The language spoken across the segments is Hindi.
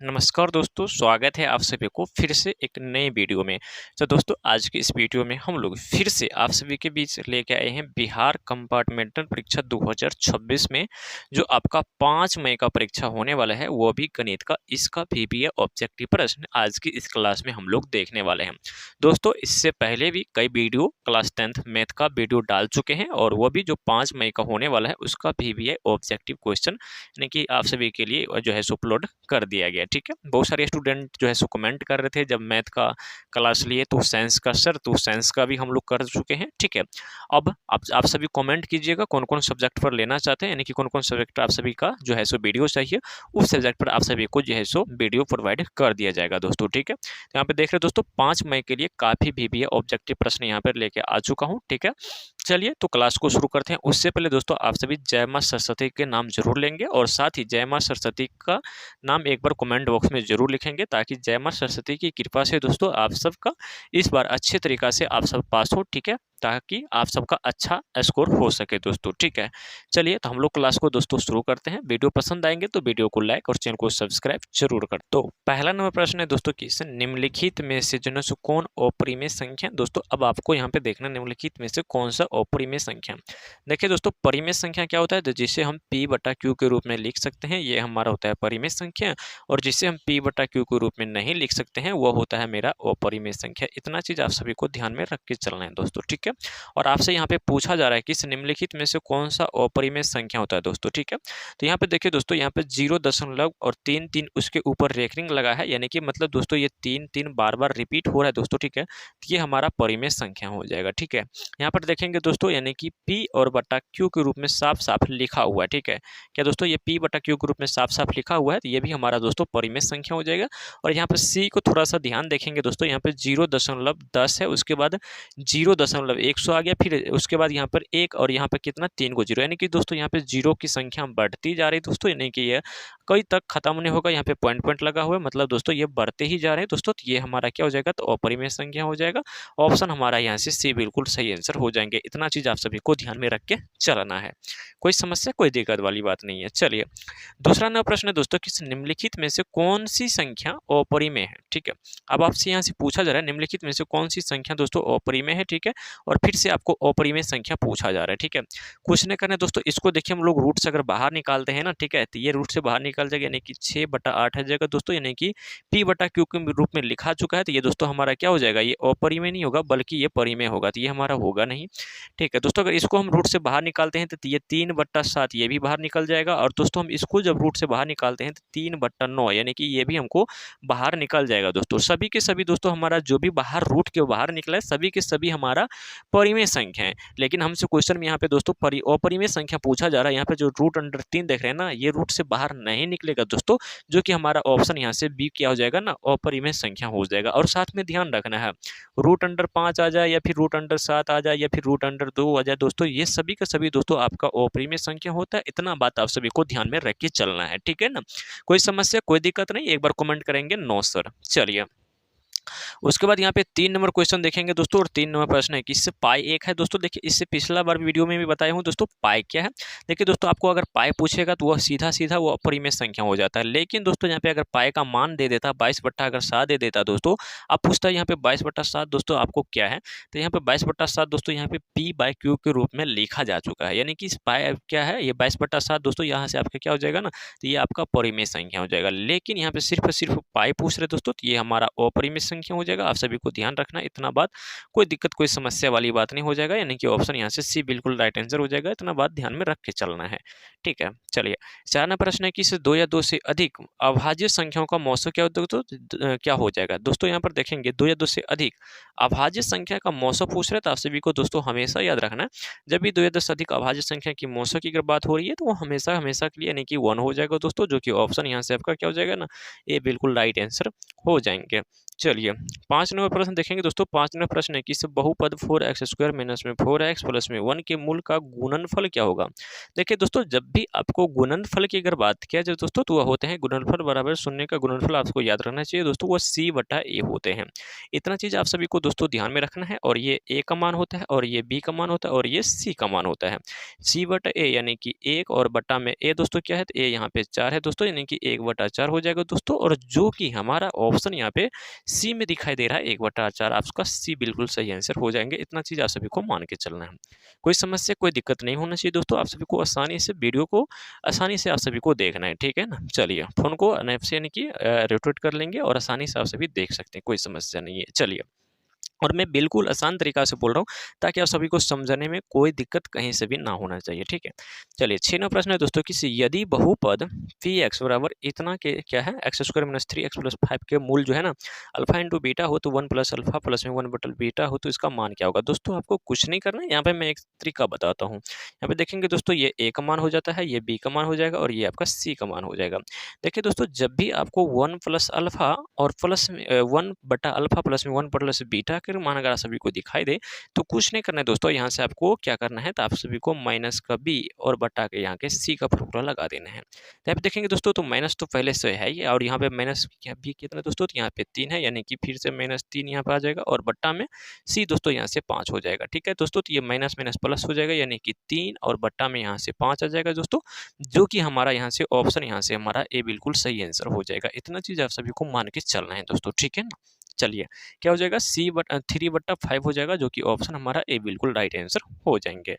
नमस्कार दोस्तों, स्वागत है आप सभी को फिर से एक नए वीडियो में। तो दोस्तों आज की इस वीडियो में हम लोग फिर से आप सभी के बीच लेके आए हैं बिहार कंपार्टमेंटल परीक्षा 2026 में जो आपका 5 मई का परीक्षा होने वाला है, वो भी गणित का। इसका पीपीए ऑब्जेक्टिव प्रश्न आज की इस क्लास में हम लोग देखने वाले हैं। दोस्तों इससे पहले भी कई वीडियो क्लास 10th मैथ का वीडियो डाल चुके हैं और वो भी जो 5 मई का होने वाला है उसका पीपीए ऑब्जेक्टिव क्वेश्चन यानी कि आप सभी के लिए जो है सो अपलोड कर दिया गया। ठीक है, बहुत सारे स्टूडेंट जो है सो कमेंट कर रहे थे जब मैथ का क्लास लिए तो साइंस का सर, तो साइंस का भी हम लोग कर चुके हैं। ठीक है, अब आप सभी कमेंट कीजिएगा कौन कौन सब्जेक्ट पर लेना चाहते हैं, यानी कि कौन कौन सब्जेक्ट आप सभी का जो है सो वीडियो चाहिए, उस सब्जेक्ट पर आप सभी को जो है सो वीडियो प्रोवाइड कर दिया जाएगा दोस्तों। ठीक है, तो यहाँ पे देख रहे हो दोस्तों 5 मई के लिए काफी भी ऑब्जेक्टिव प्रश्न यहाँ पर लेके आ चुका हूँ। ठीक है, चलिए तो क्लास को शुरू करते हैं। उससे पहले दोस्तों आप सभी जय मां सरस्वती के नाम जरूर लेंगे और साथ ही जय मां सरस्वती का नाम एक बार कमेंट बॉक्स में जरूर लिखेंगे, ताकि जय मां सरस्वती की कृपा से दोस्तों आप सबका इस बार अच्छे तरीका से आप सब पास हो। ठीक है, ताकि आप सबका अच्छा स्कोर हो सके दोस्तों। ठीक है, चलिए तो हम लोग क्लास को दोस्तों शुरू करते हैं। वीडियो पसंद आएंगे तो वीडियो को लाइक और चैनल को सब्सक्राइब जरूर कर। तो पहला नंबर प्रश्न है दोस्तों कि निम्नलिखित में से जो है कौन अपरिमेय संख्या। दोस्तों अब आपको यहाँ पे देखना निम्नलिखित में से कौन सा अपरिमेय संख्या। देखिए दोस्तों परिमेय संख्या क्या होता है, तो जिसे हम p बटा क्यू के रूप में लिख सकते हैं, ये हमारा होता है परिमेय संख्या। और जिसे हम p बटा क्यू के रूप में नहीं लिख सकते हैं वो होता है मेरा अपरिमेय संख्या। इतना चीज आप सभी को ध्यान में रख के चलना है दोस्तों। ठीक है, और आपसे यहाँ पे पूछा जा रहा है कि इस निम्नलिखित में से कौन सा अपरिमेय संख्या होता है दोस्तों। ठीक है, तो यहाँ पे देखिए दोस्तों, यहाँ पे 0.3 उसके ऊपर रेखरिंग लगा है, यानी कि मतलब दोस्तों ये 3 बार बार रिपीट हो रहा है दोस्तों। ठीक है, तो ये हमारा परिमेय संख्या हो जाएगा। ठीक है, यहाँ पर देखेंगे दोस्तों, यानी कि p और बटा q के रूप में साफ साफ लिखा हुआ है। ठीक है, क्या दोस्तों ये p बटा q के रूप में साफ साफ लिखा हुआ है, तो ये भी हमारा दोस्तों परिमेय संख्या हो जाएगा। और यहाँ पर c को थोड़ा सा ध्यान देखेंगे दोस्तों, यहाँ पे 0.10 है, उसके बाद 0.100 आ गया, फिर उसके बाद यहाँ पर 1 और यहाँ पर कितना 3 को 0, यानी कि दोस्तों यहाँ पे जीरो की संख्या बढ़ती जा रही है दोस्तों, यानी कि ये कई तक खत्म नहीं होगा। यहाँ पे पॉइंट पॉइंट लगा हुआ है, मतलब दोस्तों ये बढ़ते ही जा रहे हैं दोस्तों। तो ये हमारा क्या हो जाएगा, तो अपरिमेय संख्या हो जाएगा। ऑप्शन हमारा यहाँ से सी बिल्कुल सही आंसर हो जाएंगे। इतना चीज आप सभी को ध्यान में रख के चलना है, कोई समस्या कोई दिक्कत वाली बात नहीं है। चलिए दूसरा नया प्रश्न है दोस्तों, किस निम्नलिखित में से कौन सी संख्या अपरिमेय है। ठीक है, अब आपसे यहाँ से पूछा जा रहा है निम्नलिखित में से कौन सी संख्या दोस्तों अपरिमेय है। ठीक है, और फिर से आपको अपरिमेय संख्या पूछा जा रहा है। ठीक है, कुछ नहीं करना दोस्तों, इसको देखिए हम लोग रूट से अगर बाहर निकालते हैं ना, ठीक है, तो ये रूट से बाहर निकल जाएगा, यानी कि 6/8 आ जाएगा दोस्तों, यानी कि p बटा क्यू के रूप में लिखा चुका है। तो ये दोस्तों हमारा क्या हो जाएगा, ये अपरिमेय नहीं होगा बल्कि ये परिमेय होगा, तो ये हमारा होगा नहीं। ठीक है दोस्तों, अगर इसको हम रूट से बाहर निकालते हैं तो ये 3/7 ये भी बाहर निकल जाएगा। और दोस्तों हम इसको जब रूट से बाहर निकालते हैं तो 3/9 यानी कि ये भी हमको बाहर निकल जाएगा दोस्तों। सभी के सभी दोस्तों हमारा जो भी बाहर रूट के बाहर निकला है सभी के सभी हमारा परिमेय संख्या है। लेकिन हमसे क्वेश्चन में यहाँ पे दोस्तों अपरिमेय संख्या पूछा जा रहा है। यहाँ पे जो √3 देख रहे हैं ना, ये रूट से बाहर नहीं निकलेगा दोस्तों, जो कि हमारा ऑप्शन यहाँ से बी क्या हो जाएगा ना, अपरिमेय संख्या हो जाएगा। और साथ में ध्यान रखना है √5 आ जाए या फिर √7 आ जाए या फिर √2 आ जाए दोस्तों, ये सभी का सभी दोस्तों आपका अपरिमेय संख्या होता है। इतना बात आप सभी को ध्यान में रख के चलना है। ठीक है ना, कोई समस्या कोई दिक्कत नहीं, एक बार कमेंट करेंगे नो सर। चलिए उसके बाद यहाँ पे 3 नंबर क्वेश्चन देखेंगे दोस्तों, और 3 नंबर प्रश्न है कि इससे पाई 1 है दोस्तों। देखिए इससे पिछला बार वीडियो में भी बताया हूँ दोस्तों पाई क्या है। देखिए दोस्तों आपको अगर पाई पूछेगा तो वह सीधा सीधा वो अपरिमेय संख्या हो जाता है। लेकिन दोस्तों यहाँ पे अगर पाई का मान दे देता 22/7 दे देता दोस्तों, अब पूछता है यहाँ पे 22/7 दोस्तों आपको क्या है, तो यहाँ पे 22/7 दोस्तों यहाँ पे p/q के रूप में लिखा जा चुका है, यानी कि पाई क्या है, ये 22/7 दोस्तों यहाँ से आपका क्या हो जाएगा ना, तो ये आपका परिमेय संख्या हो जाएगा। लेकिन यहाँ पे सिर्फ पाई पूछ रहे दोस्तों, तो ये हमारा अपरिमेय संख्या हो जाएगा। आप सभी को ध्यान रखना, इतना बात कोई दिक्कत कोई समस्या वाली बात नहीं हो जाएगा, यानी कि ऑप्शन यहाँ से सी बिल्कुल राइट आंसर हो जाएगा। इतना बात ध्यान में रख के चलना है। ठीक है, चलिए 4 नंबर प्रश्न है कि इसे 2 या 2 से अधिक अभाज्य संख्याओं का मौसम क्या होता है तो क्या हो जाएगा। दोस्तों यहाँ पर देखेंगे 2 या 2 से अधिक अभाज्य संख्या का मौसम पूछ रहे हैं, तो आप सभी को दोस्तों हमेशा याद रखना, जब भी 2 या 2 से अधिक अभाज्य संख्या की मौसम की अगर बात हो रही है तो वो हमेशा हमेशा के लिए यानी कि 1 हो जाएगा दोस्तों, जो कि ऑप्शन यहाँ से आपका क्या हो जाएगा ना, ये बिल्कुल राइट आंसर हो जाएंगे। चलिए चलिए 5 नंबर प्रश्न देखेंगे दोस्तों। 5 नंबर प्रश्न है कि इस बहुपद 4x² माइनस में 4x प्लस में 1 के मूल का गुणनफल क्या होगा। देखिए दोस्तों, जब भी आपको गुणनफल की अगर बात किया जाए दोस्तों, तो वह होते हैं गुणनफल बराबर शून्य का गुणनफल। आपको याद रखना चाहिए दोस्तों, वो c/a होते हैं। इतना चीज आप सभी को दोस्तों ध्यान में रखना है। और ये a का मान होता है, और ये b का मान होता है, और ये c का मान होता है। c/a यानी कि 1 और बटा में a दोस्तों क्या है, तो a यहाँ पे 4 है दोस्तों, यानी कि 1/4 हो जाएगा दोस्तों। और जो कि हमारा ऑप्शन यहाँ पे सी में दिखाई दे रहा है 1/4, आपका सी बिल्कुल सही आंसर हो जाएंगे। इतना चीज आप सभी को मान के चलना है। कोई समस्या कोई दिक्कत नहीं होना चाहिए दोस्तों। आप सभी को आसानी से वीडियो को आसानी से आप सभी को देखना है, ठीक है ना। चलिए फोन को एनएफ यानी कि रोटेट कर लेंगे और आसानी से आप सभी देख सकते हैं, कोई समस्या नहीं है। चलिए, और मैं बिल्कुल आसान तरीका से बोल रहा हूँ ताकि आप सभी को समझने में कोई दिक्कत कहीं से भी ना होना चाहिए, ठीक है। चलिए 6 नंबर प्रश्न है दोस्तों कि यदि बहुपद px बराबर इतना के क्या है x² माइनस 3x प्लस 5 के मूल जो है ना अल्फा इंटू बीटा हो तो 1 प्लस अल्फा प्लस में 1/बीटा हो तो इसका मान क्या होगा। दोस्तों आपको कुछ नहीं करना है, यहाँ पे मैं एक तरीका बताता हूँ। यहाँ पे देखेंगे दोस्तों, ये a का मान हो जाता है, ये b का मान हो जाएगा, और ये आपका c का मान हो जाएगा। देखिए दोस्तों, जब भी आपको 1 प्लस अल्फा और प्लस 1/अल्फा प्लस में 1 प्लस बीटा के मान अगर आप सभी को दिखाई दे तो कुछ नहीं करना है दोस्तों। यहाँ से आपको क्या करना है, तो आप सभी को माइनस का b और बटा के यहाँ के c का फॉर्मूला लगा देना है। तो यहाँ पे देखेंगे दोस्तों, तो माइनस तो पहले से है ही, और यहाँ पे माइनस b कितना दोस्तों, तो यहाँ पे 3 है, यानी कि फिर से -3 यहाँ पे आ जाएगा, और बट्टा में c दोस्तों यहाँ से 5 हो जाएगा, ठीक है दोस्तों। तो ये माइनस माइनस प्लस हो जाएगा, यानी कि 3 और बट्टा में यहाँ से 5 आ जाएगा दोस्तों, जो कि हमारा यहाँ से ऑप्शन यहाँ से हमारा ए बिल्कुल सही आंसर हो जाएगा। इतना चीज आप सभी को मान के चलना है दोस्तों, ठीक है ना। चलिए क्या हो जाएगा, 3/5 हो जाएगा, जो कि ऑप्शन हमारा ए बिल्कुल राइट आंसर हो जाएंगे।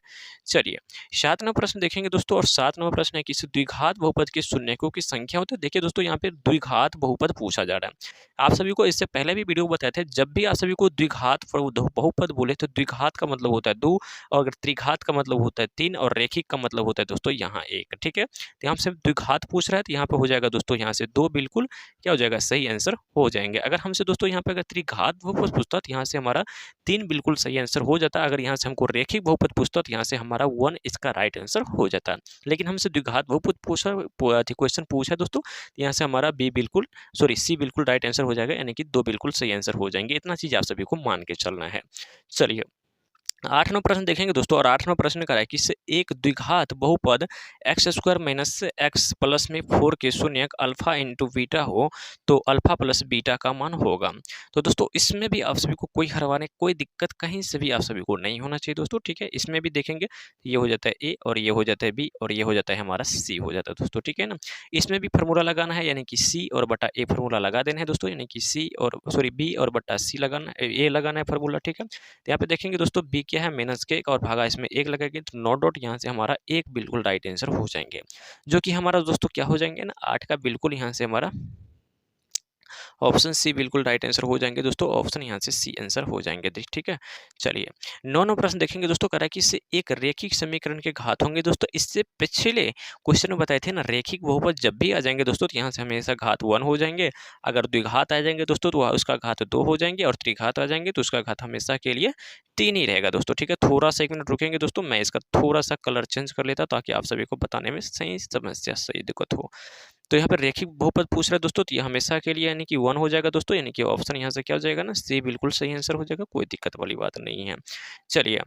चलिए 7 नंबर प्रश्न देखेंगे दोस्तों, और 7 नंबर प्रश्न है कि द्विघात बहुपद के शून्यकों की संख्या होती है। देखिए दोस्तों, यहाँ पे द्विघात बहुपद पूछा जा रहा है। आप सभी को इससे पहले भी वीडियो बताए थे, जब भी आप सभी को द्विघात बहुपद बोले तो द्विघात का मतलब होता है 2, और अगर त्रिघात का मतलब होता है 3, और रेखिक का मतलब होता है दोस्तों यहाँ 1, ठीक है। तो यहाँ से द्विघात पूछ रहा है, तो यहाँ पे हो जाएगा दोस्तों यहाँ से 2 बिल्कुल क्या हो जाएगा, सही आंसर हो जाएंगे। अगर हमसे दोस्तों यहाँ पे अगर त्रिघात बहुपद पूछता तो यहाँ से हमारा 3 बिल्कुल सही आंसर हो जाता। अगर यहाँ से हमको रेखिक बहुपद पूछता तो यहाँ से हमारा 1 इसका राइट आंसर हो जाता। लेकिन हमसे द्विघात बहुपद क्वेश्चन पूछा दोस्तों, यहाँ से हमारा सी बिल्कुल राइट आंसर हो जाएगा, यानी कि 2 बिल्कुल सही आंसर हो जाएंगे। इतना चीज आप सभी को मान के चलना है। चलिए 8 नंबर प्रश्न देखेंगे दोस्तों, और 8 नंबर प्रश्न का है कि एक द्विघात बहुपद x² माइनस x प्लस में 4 के शून्यक अल्फा इंटू बीटा हो तो अल्फा प्लस बीटा का मान होगा। तो दोस्तों इसमें भी आप सभी को कोई हरवाने कोई दिक्कत कहीं से भी आप सभी को नहीं होना चाहिए दोस्तों, ठीक है। इसमें भी देखेंगे ये हो जाता है a, और ये हो जाता है b, और ये हो जाता है हमारा c हो जाता है दोस्तों, ठीक है ना। इसमें भी फार्मूला लगाना है, यानी कि c और बटा a फार्मूला लगा देना है दोस्तों, यानी कि b और बटा c लगाना a लगाना है फार्मूला, ठीक है। तो यहाँ पे देखेंगे दोस्तों b क्या है माइनस के, और भागा इसमें 1 लगेगा, तो 9 डॉट यहाँ से हमारा 1 बिल्कुल राइट आंसर हो जाएंगे, जो कि हमारा दोस्तों क्या हो जाएंगे ना 8 का बिल्कुल यहाँ से हमारा ऑप्शन सी बिल्कुल राइट आंसर हो जाएंगे दोस्तों। ऑप्शन यहाँ से सी आंसर हो जाएंगे, ठीक है। चलिए 9 नंबर प्रश्न देखेंगे दोस्तों, कह रहा है कि इससे एक रेखिक समीकरण के घात होंगे दोस्तों। इससे पिछले क्वेश्चन में बताए थे ना, रेखिक बहुपद जब भी आ जाएंगे दोस्तों तो यहाँ से हमेशा घात 1 हो जाएंगे। अगर द्विघात आ जाएंगे दोस्तों तो उसका घात 2 हो जाएंगे, और त्रिघात आ जाएंगे तो उसका घात हमेशा के लिए 3 ही रहेगा दोस्तों, ठीक है। थोड़ा सा 1 मिनट रुकेंगे दोस्तों, मैं इसका थोड़ा सा कलर चेंज कर लेता ताकि आप सभी को बताने में सही समस्या सही दिक्कत हो। तो यहाँ पर रेखिक बहुपद पूछ रहा है दोस्तों, तो ये हमेशा के लिए यानी कि 1 हो जाएगा दोस्तों, यानी कि ऑप्शन यहाँ से क्या हो जाएगा ना, सी बिल्कुल सही आंसर हो जाएगा, कोई दिक्कत वाली बात नहीं है। चलिए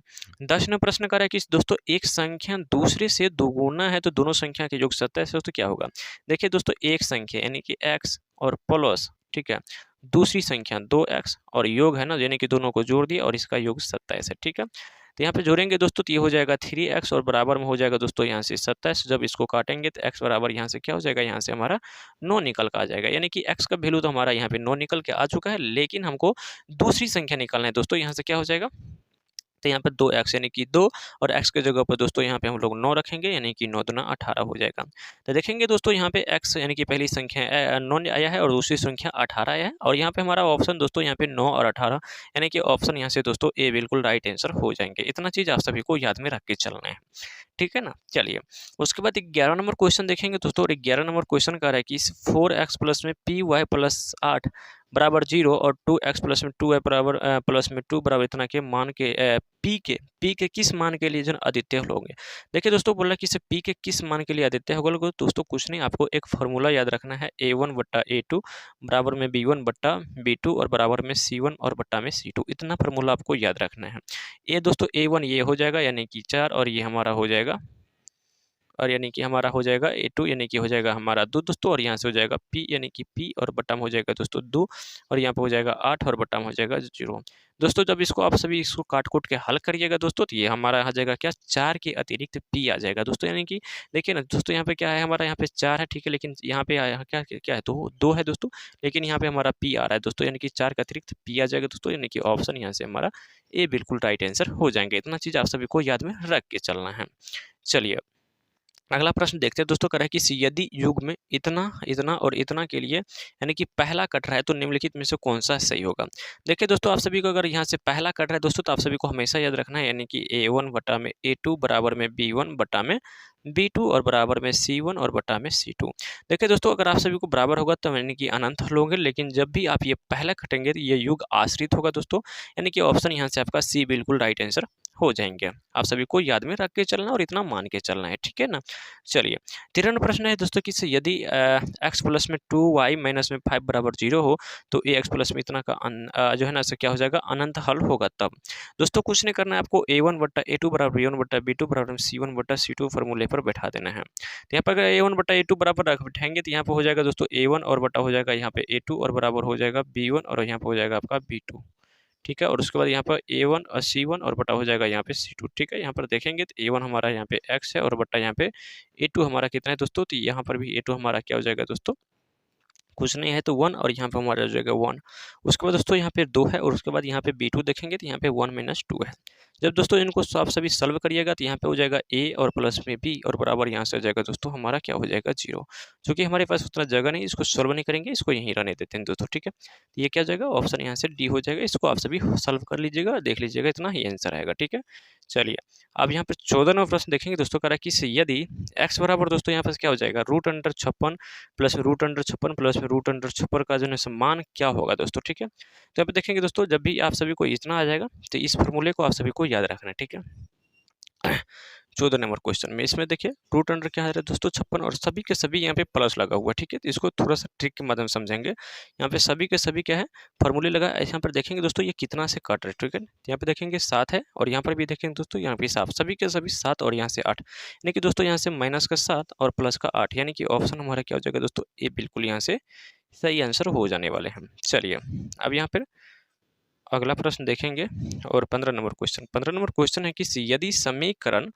10 नंबर प्रश्न कर रहा है कि दोस्तों एक संख्या दूसरे से दोगुना है तो दोनों संख्या के योग 27 है तो क्या होगा। देखिए दोस्तों, एक संख्या यानी कि x और प्लस, ठीक है, दूसरी संख्या 2x और योग है ना, यानी कि दोनों को जोड़ दिया और इसका योग 27 है, ठीक है। तो यहाँ पे जोड़ेंगे दोस्तों तो ये हो जाएगा 3x, और बराबर में हो जाएगा दोस्तों यहाँ से 27। जब इसको काटेंगे तो x बराबर यहाँ से क्या हो जाएगा, यहाँ से हमारा 9 निकल कर आ जाएगा, यानी कि x का वैल्यू तो हमारा यहाँ पे 9 निकल के आ चुका है। लेकिन हमको दूसरी संख्या निकालना है दोस्तों, यहाँ से क्या हो जाएगा, तो यहाँ पे 2x यानी कि 2, और x के जगह पर दोस्तों यहाँ पे हम लोग 9 रखेंगे, यानी कि 9 दूना 18 हो जाएगा। तो देखेंगे दोस्तों यहाँ पे x यानी कि पहली संख्या 9 आया है और दूसरी संख्या 18 आया है, और यहाँ पे हमारा ऑप्शन दोस्तों यहाँ पे 9 और 18, यानी कि ऑप्शन यहाँ से दोस्तों ए बिल्कुल राइट आंसर हो जाएंगे। इतना चीज आप सभी को याद में रख के चलना है, ठीक है ना। चलिए उसके बाद 11 नंबर क्वेश्चन देखेंगे दोस्तों, और 11 नंबर क्वेश्चन कह रहा है कि इस 4x प्लस में पी वाई प्लस 8 बराबर 0 और 2x प्लस में 2y बराबर प्लस में 2 बराबर इतना के मान के पी के किस मान के लिए जो अद्वितीय हल होंगे। देखिए दोस्तों बोला कि इसे पी के किस मान के लिए अद्वितीय होगा, दोस्तों कुछ नहीं, आपको एक फॉर्मूला याद रखना है, a1 बट्टा a2 बराबर में b1 बट्टा b2 और बराबर में c1 और बट्टा में c2, इतना फॉर्मूला आपको याद रखना है। ये दोस्तों a1 ये हो जाएगा यानी कि 4 और ये हमारा हो जाएगा, और यानी कि हमारा हो जाएगा a2 यानी कि हो जाएगा हमारा 2 दोस्तों, और यहाँ से हो जाएगा p यानी कि p और बट्टा में हो जाएगा दोस्तों 2, और यहाँ पे हो जाएगा 8 और बट्टा में हो जाएगा 0। दोस्तों जब इसको आप सभी इसको काट कूट के हल करिएगा दोस्तों, तो ये हमारा आ जाएगा क्या, 4 के अतिरिक्त p आ जाएगा दोस्तों। यानी कि देखिए ना दोस्तों, यहाँ पे क्या है, हमारा यहाँ पे 4 है, ठीक है, लेकिन यहाँ पे आया क्या क्या है, तो 2 है दोस्तों, लेकिन यहाँ पे हमारा p आ रहा है दोस्तों, यानी कि 4 के अतिरिक्त p आ जाएगा दोस्तों, यानी कि ऑप्शन यहाँ से हमारा ए बिल्कुल राइट आंसर हो जाएंगे। इतना चीज़ आप सभी को याद में रख के चलना है। चलिए अगला प्रश्न देखते हैं दोस्तों, कह रहा है कि यदि युग में इतना इतना और इतना के लिए यानी कि पहला कट रहा है तो निम्नलिखित में से कौन सा सही होगा। देखिए दोस्तों आप सभी को अगर यहाँ से पहला कट रहा है दोस्तों, तो आप सभी को हमेशा याद रखना है, यानी कि a1 बटा में a2 बराबर में b1 बटा में b2 और बराबर में c1 और बटा में c2। देखिए दोस्तों अगर आप सभी को बराबर होगा तो यानी कि अनंत हल होंगे, लेकिन जब भी आप ये पहला कटेंगे तो ये युग आश्रित होगा दोस्तों, यानी कि ऑप्शन यहाँ से आपका सी बिल्कुल राइट आंसर हो जाएंगे। आप सभी को याद में रख के चलना और इतना मान के चलना है, ठीक है ना। चलिए 13वां प्रश्न है दोस्तों कि यदि x प्लस में 2y माइनस में 5 बराबर 0 हो तो ए एक्स प्लस में इतना का जो है ना क्या हो जाएगा, अनंत हल होगा। तब दोस्तों कुछ नहीं करना है, आपको a1 बट्टा a2 बराबर b1 बट्टा b2 बराबर c1 बट्टा c2 फॉर्मूले पर बैठा देना है। तो यहाँ पर अगर a1 बट्टा a2 बराबर रख बैठाएंगे तो यहाँ पर हो जाएगा दोस्तों a1 और बट्टा हो जाएगा यहाँ पे a2 और बराबर हो जाएगा b1 और यहाँ पर हो जाएगा आपका b2, ठीक है। और उसके बाद यहाँ पर a1 और c1 और बटा हो जाएगा यहाँ पे c2, ठीक है। यहाँ पर देखेंगे तो a1 हमारा यहाँ पे x है और बटा यहाँ पे a2 हमारा कितना है दोस्तों, तो यहाँ पर भी a2 हमारा क्या हो जाएगा दोस्तों, कुछ नहीं है तो 1, और यहाँ पे हमारा हो जाएगा 1। उसके बाद दोस्तों यहाँ पे 2 है, और उसके बाद यहाँ पे b2 देखेंगे तो यहाँ पे 1 माइनस 2 है। जब दोस्तों इनको आप सभी सॉल्व करिएगा तो यहाँ पे हो जाएगा a और प्लस में b और बराबर यहाँ से हो जाएगा दोस्तों हमारा क्या हो जाएगा 0। क्योंकि हमारे पास उतना जगह नहीं, इसको सॉल्व नहीं करेंगे, इसको यहीं रहने देते हैं दोस्तों, ठीक है। तो ये क्या हो जाएगा, ऑप्शन यहाँ से डी हो जाएगा। इसको आप सभी सॉल्व कर लीजिएगा, देख लीजिएगा, इतना ही आंसर आएगा, ठीक है। चलिए अब यहाँ पे 14 नंबर प्रश्न देखेंगे दोस्तों, कह रहा है कि यदि x बराबर दोस्तों यहाँ पर क्या हो जाएगा, √56 प्लस √56 प्लस √56 का जो है मान क्या होगा दोस्तों, ठीक है। तो यहाँ पे देखेंगे दोस्तों जब भी आप सभी को इतना आ जाएगा तो इस फॉर्मूले को आप सभी को याद रखना है, ठीक है। 14 नंबर क्वेश्चन में इसमें देखिए रूट अंडर क्या आ रहा है दोस्तों 56, और सभी के सभी यहाँ पे प्लस लगा हुआ है, ठीक है। तो इसको थोड़ा सा ट्रिक के माध्यम समझेंगे। यहाँ पे सभी के सभी क्या है, फॉर्मूले लगा, यहाँ पर देखेंगे दोस्तों ये कितना से कट रहा है, ठीक है। यहाँ पे देखेंगे 7 है, और यहाँ पर भी देखेंगे दोस्तों यहाँ पे 7, सभी के सभी 7 और यहाँ से 8, यानी कि दोस्तों यहाँ से माइनस का 7 और प्लस का 8, यानी कि ऑप्शन हमारा क्या हो जाएगा दोस्तों, ये बिल्कुल यहाँ से सही आंसर हो जाने वाले हैं। चलिए अब यहाँ पर अगला प्रश्न देखेंगे, और 15 नंबर क्वेश्चन है कि यदि समीकरण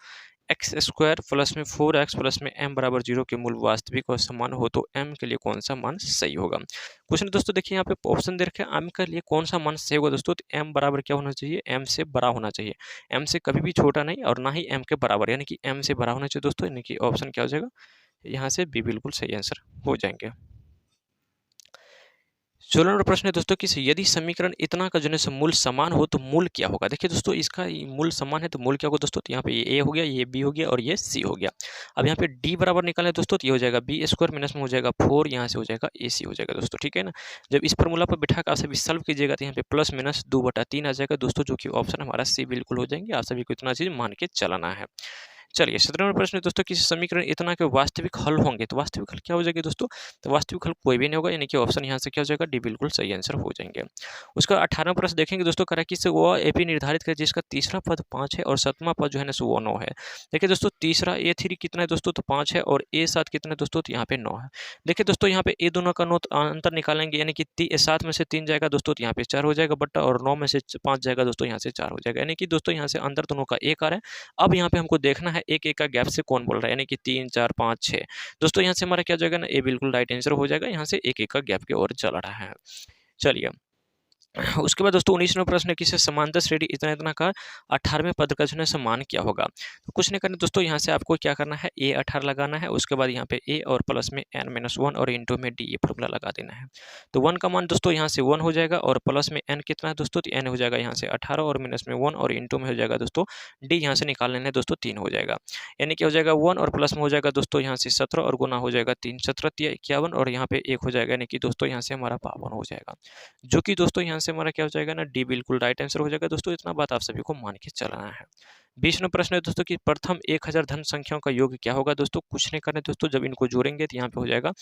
एक्स स्क्वायर प्लस में 4x प्लस में m बराबर 0 के मूल वास्तविक और समान हो तो m के लिए कौन सा मान सही होगा। क्वेश्चन दोस्तों देखिए यहाँ पे ऑप्शन दे रखे हैं, m के लिए कौन सा मान सही होगा दोस्तों, तो m बराबर क्या होना चाहिए, m से बड़ा होना चाहिए, m से कभी भी छोटा नहीं और ना ही m के बराबर, यानी कि m से बड़ा होना चाहिए दोस्तों, यानी कि ऑप्शन क्या हो जाएगा, यहाँ से b बिल्कुल सही आंसर हो जाएंगे। 16 नंबर प्रश्न है दोस्तों कि यदि समीकरण इतना का जो है मूल समान हो तो मूल क्या होगा। देखिए दोस्तों इसका मूल समान है तो मूल क्या होगा दोस्तों, तो यहाँ पे ये a हो गया, ये b हो गया और ये c हो गया। अब यहाँ पे d बराबर निकाले दोस्तों तो ये हो जाएगा b स्क्वायर माइनस में हो जाएगा 4, यहाँ से हो जाएगा ac हो जाएगा दोस्तों, ठीक है ना। जब इस फॉर्मूला पर बिठा कर आप सभी सॉल्व कीजिएगा तो यहाँ पे प्लस माइनस 2/3 आ जाएगा दोस्तों, जो कि ऑप्शन हमारा c बिल्कुल हो जाएंगे। आप सभी को इतना चीज मान के चलाना है। चलिए 17 नंबर प्रश्न है दोस्तों कि समीकरण इतना के वास्तविक हल होंगे तो वास्तविक हल क्या हो जाएगी दोस्तों, तो वास्तविक हल कोई भी नहीं होगा, यानी कि ऑप्शन यहाँ से क्या हो जाएगा, डी बिल्कुल सही आंसर हो जाएंगे। उसका 18वां प्रश्न देखेंगे दोस्तों, करा कि से वो एपी निर्धारित करे जिसका तीसरा पद 5 है और 7वां पद जो है ना सो वो 9 है। देखिए दोस्तों तीसरा a3 कितना है दोस्तों, तो 5 है, और a7 कितना है दोस्तों, तो यहाँ पे 9 है। देखिए दोस्तों यहाँ पे ए दोनों का अंतर निकालेंगे, यानी कि 7 में से 3 जाएगा दोस्तों तो यहाँ पे 4 हो जाएगा बट्टा, और 9 में से 5 जाएगा दोस्तों यहाँ से 4 हो जाएगा, यानी कि दोस्तों यहाँ से अंतर दोनों का 1 आ रहा है। अब यहाँ पे हमको देखना है एक एक का गैप से कौन बोल रहा है, यानी कि 3 4 5 6 दोस्तों यहाँ से हमारा क्या हो जाएगा ना, ए बिल्कुल राइट आंसर हो जाएगा, यहाँ से एक एक का गैप की ओर चल रहा है। चलिए उसके बाद दोस्तों 19वां प्रश्न है कि समांतर श्रेणी इतना इतना का 18वें पद का जो है समान क्या होगा। तो कुछ नहीं करना दोस्तों, यहाँ से आपको क्या करना है, ए 18 लगाना है, उसके बाद यहाँ पे ए और प्लस में n-1 और इंटू में डी, ये फॉर्मूला लगा देना है। तो 1 का मान दोस्तों यहाँ से 1 हो जाएगा और प्लस में n कितना है दोस्तों, तो n हो जाएगा यहाँ से 18 और माइनस में 1 और इंटू में हो जाएगा दोस्तों डी, यहाँ से निकाल लेना है दोस्तों 3 हो जाएगा। यानी क्या हो जाएगा 1 और प्लस में हो जाएगा दोस्तों यहाँ से 17 और गुना हो जाएगा 3 17 51 और यहाँ पे 1 हो जाएगा, यानी कि दोस्तों यहाँ से हमारा 52 हो जाएगा, जो कि दोस्तों यहाँ से हमारा क्या हो जाएगा ना, डी बिल्कुल राइट आंसर हो जाएगा दोस्तों। इतना बात आप सभी को मान के चलना है। 20वां प्रश्न है दोस्तों कि प्रथम 1000 धन संख्याओं का योग क्या होगा। दोस्तों कुछ नहीं करना दोस्तों, जब इनको जोड़ेंगे तो यहाँ पे हो जाएगा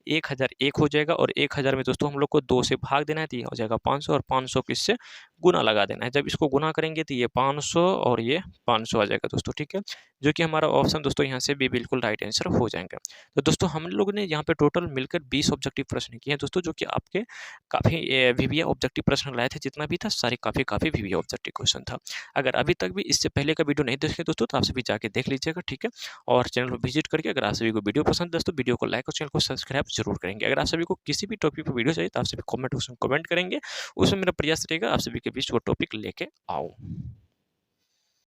1001 हो जाएगा और 1000 में दोस्तों हम लोग को 2 से भाग देना है, तो ये हो जाएगा 500 और 500 को इससे गुना लगा देना है। जब इसको गुना करेंगे तो ये 500 और ये 500 आ जाएगा दोस्तों, ठीक है, जो कि हमारा ऑप्शन दोस्तों यहाँ से भी बिल्कुल राइट आंसर हो जाएंगे। तो दोस्तों हम लोग ने यहाँ पे टोटल मिलकर 20 ऑब्जेक्टिव प्रश्न किए हैं दोस्तों, जो कि आपके काफ़ी वीवीए ऑब्जेक्टिव प्रश्न लाए थे, जितना भी था सारे काफ़ी वीवीए ऑब्जेक्टिव क्वेश्चन था। अगर अभी तक भी इससे पहले का वीडियो नहीं देखे दोस्तों, तो आप सभी जाके देख लीजिएगा, ठीक है, और चैनल को विजिट करके अगर आप सभी को वीडियो पसंद है दोस्तों, वीडियो को लाइक और चैनल को सब्सक्राइब जरूर करेंगे। अगर आप सभी को किसी भी टॉपिक पर वीडियो चाहिए तो आप सभी कमेंट करेंगे, उसमें मेरा प्रयास रहेगा आप सभी के बीच वो टॉपिक लेके आऊँ।